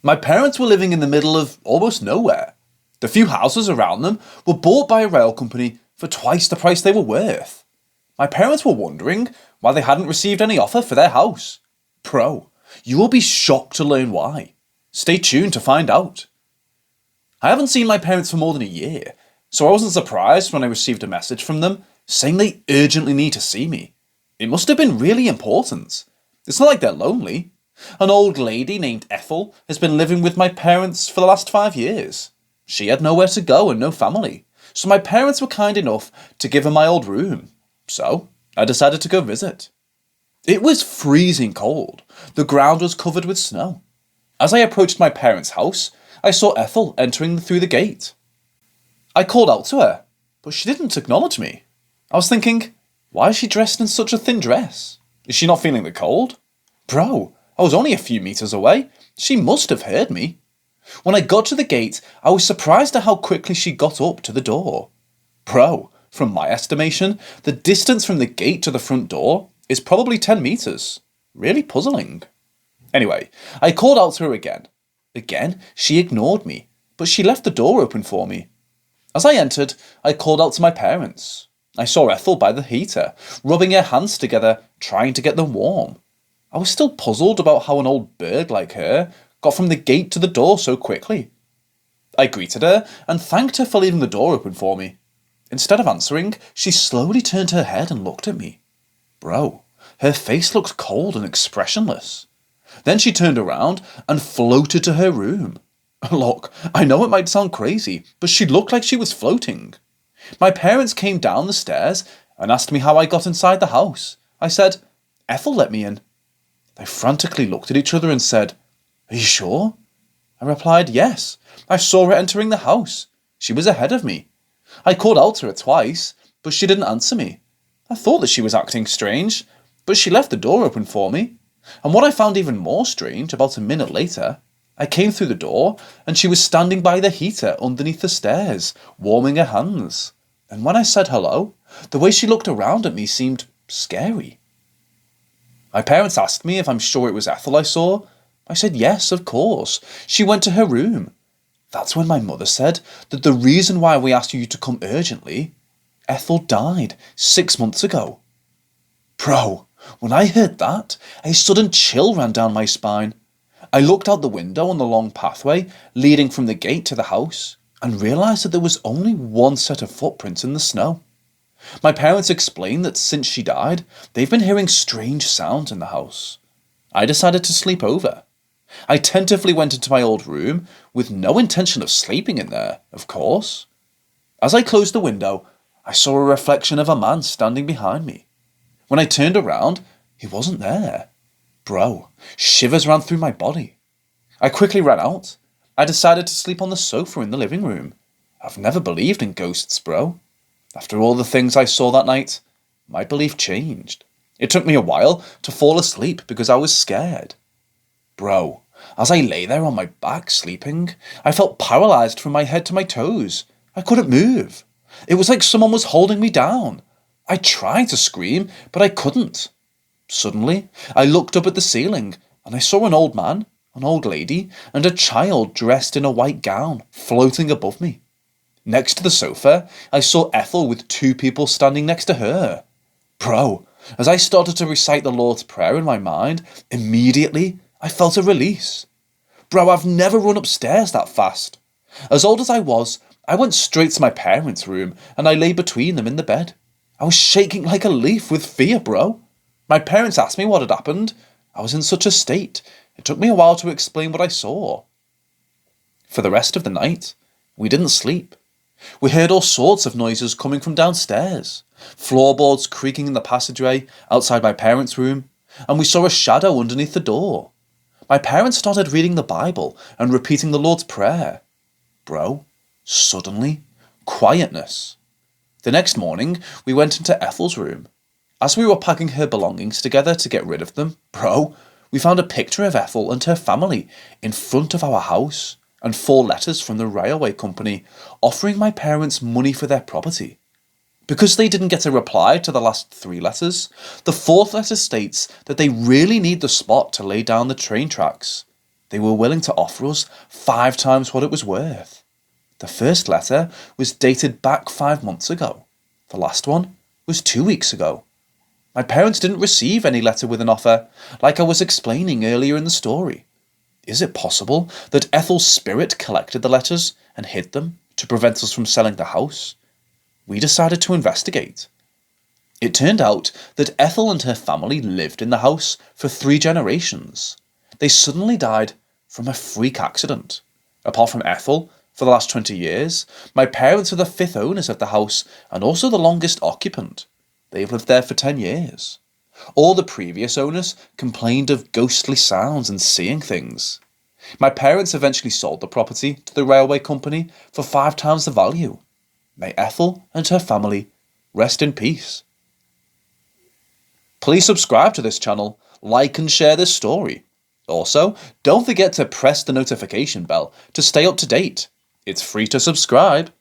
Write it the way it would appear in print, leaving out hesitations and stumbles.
My parents were living in the middle of almost nowhere. The few houses around them were bought by a rail company for twice the price they were worth. My parents were wondering why they hadn't received any offer for their house. Bro, you will be shocked to learn why. Stay tuned to find out. I haven't seen my parents for more than a year, so I wasn't surprised when I received a message from them saying they urgently need to see me. It must have been really important. It's not like they're lonely. An old lady named Ethel has been living with my parents for the last 5 years. She had nowhere to go and no family, so my parents were kind enough to give her my old room. So I decided to go visit. It was freezing cold. The ground was covered with snow. As I approached my parents' house, I saw Ethel entering through the gate. I called out to her, but she didn't acknowledge me. I was thinking, why is she dressed in such a thin dress? Is she not feeling the cold? Bro, I was only a few meters away. She must have heard me. When I got to the gate, I was surprised at how quickly she got up to the door. Bro, from my estimation, the distance from the gate to the front door is probably 10 meters. Really puzzling. Anyway, I called out to her again. Again, she ignored me, but she left the door open for me. As I entered, I called out to my parents. I saw Ethel by the heater, rubbing her hands together, trying to get them warm. I was still puzzled about how an old bird like her got from the gate to the door so quickly. I greeted her and thanked her for leaving the door open for me. Instead of answering, she slowly turned her head and looked at me. Bro, her face looked cold and expressionless. Then she turned around and floated to her room. Look, I know it might sound crazy, but she looked like she was floating. My parents came down the stairs and asked me how I got inside the house. I said, Ethel let me in. They frantically looked at each other and said, Are you sure? I replied, yes. I saw her entering the house. She was ahead of me. I called out to her twice, but she didn't answer me. I thought that she was acting strange, but she left the door open for me. And what I found even more strange, about a minute later, I came through the door and she was standing by the heater underneath the stairs, warming her hands. And when I said hello, the way she looked around at me seemed scary. My parents asked me if I'm sure it was Ethel I saw. I said yes, of course. She went to her room. That's when my mother said that the reason why we asked you to come urgently, Ethel died 6 months ago. Bro, when I heard that, a sudden chill ran down my spine. I looked out the window on the long pathway leading from the gate to the house and realised that there was only one set of footprints in the snow. My parents explained that since she died, they've been hearing strange sounds in the house. I decided to sleep over. I tentatively went into my old room with no intention of sleeping in there, of course. As I closed the window, I saw a reflection of a man standing behind me. When I turned around, he wasn't there. Bro, shivers ran through my body. I quickly ran out. I decided to sleep on the sofa in the living room. I've never believed in ghosts, bro. After all the things I saw that night, my belief changed. It took me a while to fall asleep because I was scared. Bro, as I lay there on my back sleeping, I felt paralysed from my head to my toes. I couldn't move. It was like someone was holding me down. I tried to scream, but I couldn't. Suddenly, I looked up at the ceiling and I saw an old man, an old lady, and a child dressed in a white gown floating above me. Next to the sofa, I saw Ethel with 2 people standing next to her. Bro, as I started to recite the Lord's Prayer in my mind, immediately I felt a release. Bro, I've never run upstairs that fast. As old as I was, I went straight to my parents' room and I lay between them in the bed. I was shaking like a leaf with fear, bro. My parents asked me what had happened. I was in such a state, it took me a while to explain what I saw. For the rest of the night, we didn't sleep. We heard all sorts of noises coming from downstairs, floorboards creaking in the passageway outside my parents' room, and we saw a shadow underneath the door. My parents started reading the Bible and repeating the Lord's Prayer. Bro, suddenly, quietness. The next morning, we went into Ethel's room. As we were packing her belongings together to get rid of them, bro, we found a picture of Ethel and her family in front of our house, and 4 letters from the railway company offering my parents money for their property. Because they didn't get a reply to the last 3 letters, the 4th letter states that they really need the spot to lay down the train tracks. They were willing to offer us 5 times what it was worth. The first letter was dated back 5 months ago. The last one was 2 weeks ago. My parents didn't receive any letter with an offer, like I was explaining earlier in the story. Is it possible that Ethel's spirit collected the letters and hid them to prevent us from selling the house? We decided to investigate. It turned out that Ethel and her family lived in the house for 3 generations. They suddenly died from a freak accident. Apart from Ethel, for the last 20 years, my parents are the 5th owners of the house and also the longest occupant. They've lived there for 10 years. All the previous owners complained of ghostly sounds and seeing things. My parents eventually sold the property to the railway company for 5 times the value. May Ethel and her family rest in peace. Please subscribe to this channel, like and share this story. Also, don't forget to press the notification bell to stay up to date. It's free to subscribe.